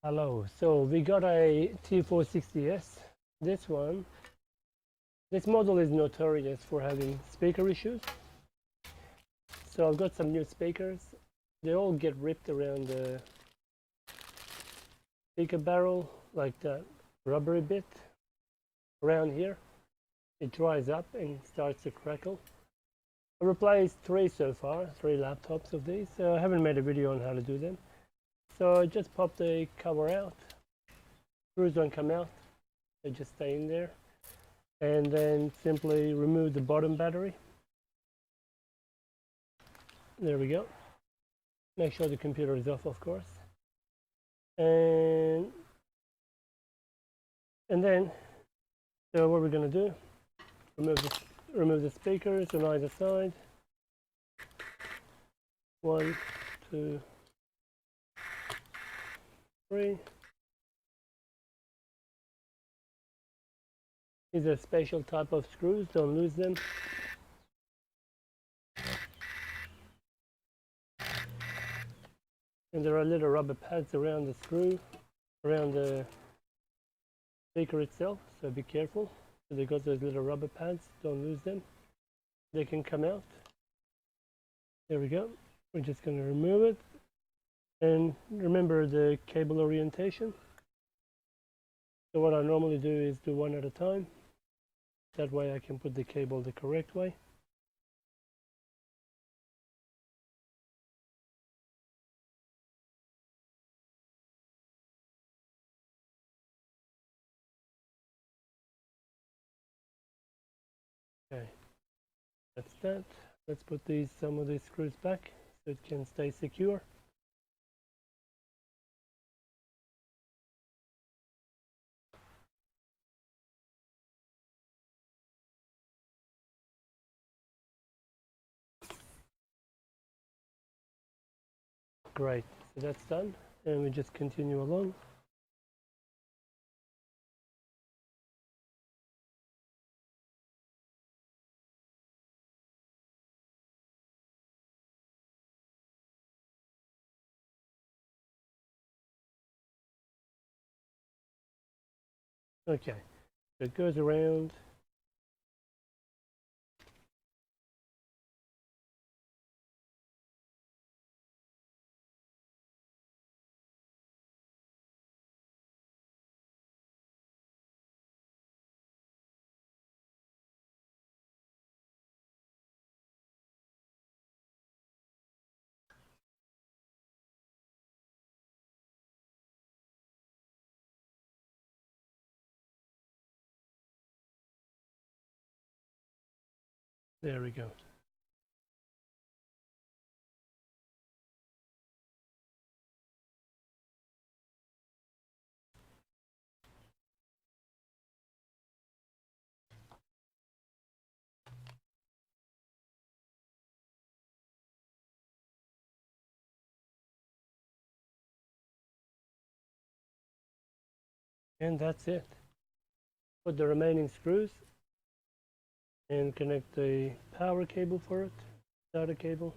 Hello, so we got a T460s. This model is notorious for having speaker issues. So I've got some new speakers. They all get ripped around the speaker barrel, like that rubbery bit around here. It dries up and starts to crackle. I replaced three so far, three laptops of these. I haven't made a video on how to do them. So I just pop the cover out. Screws don't come out, they just stay in there. And then simply remove the bottom battery. There we go. Make sure the computer is off, of course. And then, so what we're going to do, remove the speakers on either side. 1, 2, 3. These are special type of screws, don't lose them. And there are little rubber pads around the screw, around the speaker itself, so be careful. So they got those little rubber pads, don't lose them. They can come out. There we go. We're just going to remove it. And remember the cable orientation. So what I normally do is do one at a time. That way I can put the cable the correct way. Okay, that's that. Let's put some of these screws back so it can stay secure. Great, so that's done, and we just continue along. Okay, so it goes around. There we go. And that's it. Put the remaining screws and connect the power cable for it, SATA cable.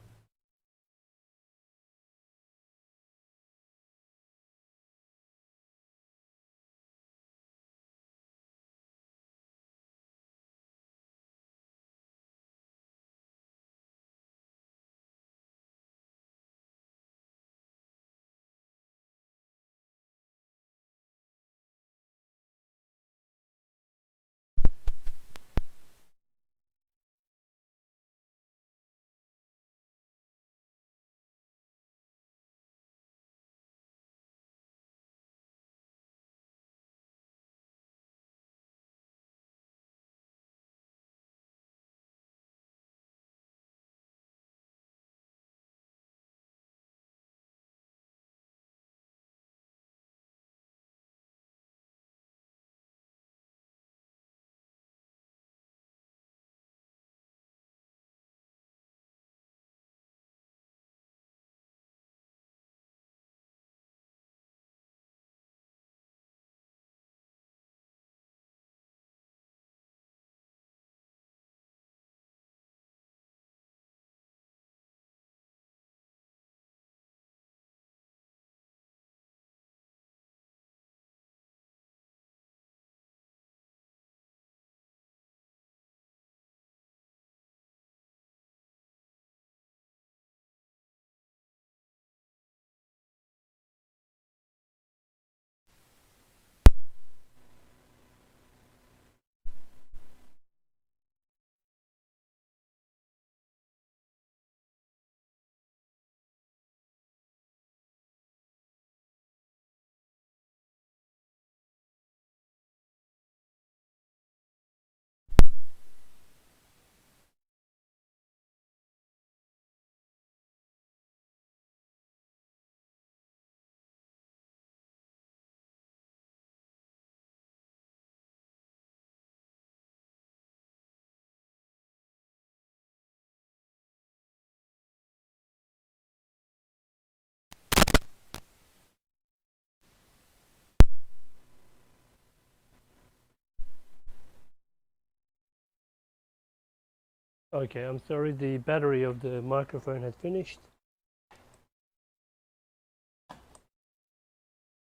Okay, I'm sorry, the battery of the microphone had finished.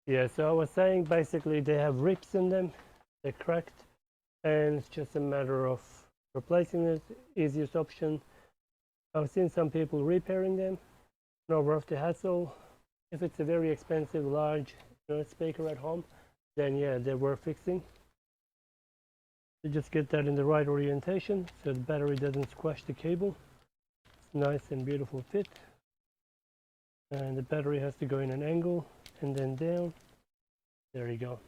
Yeah, so I was saying basically they have rips in them, they're cracked, and it's just a matter of replacing it. Easiest option. I've seen some people repairing them, not worth the hassle. If it's a very expensive, large speaker at home, then yeah, they're worth fixing. You just get that in the right orientation so the battery doesn't squash the cable. It's nice and beautiful fit. And the battery has to go in an angle and then down. There you go.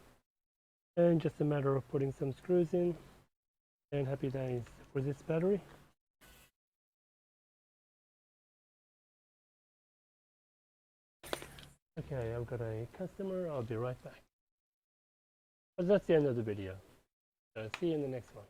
And just a matter of putting some screws in, and happy days for this battery. Okay, I've got a customer. I'll be right back. But that's the end of the video. See you in the next one.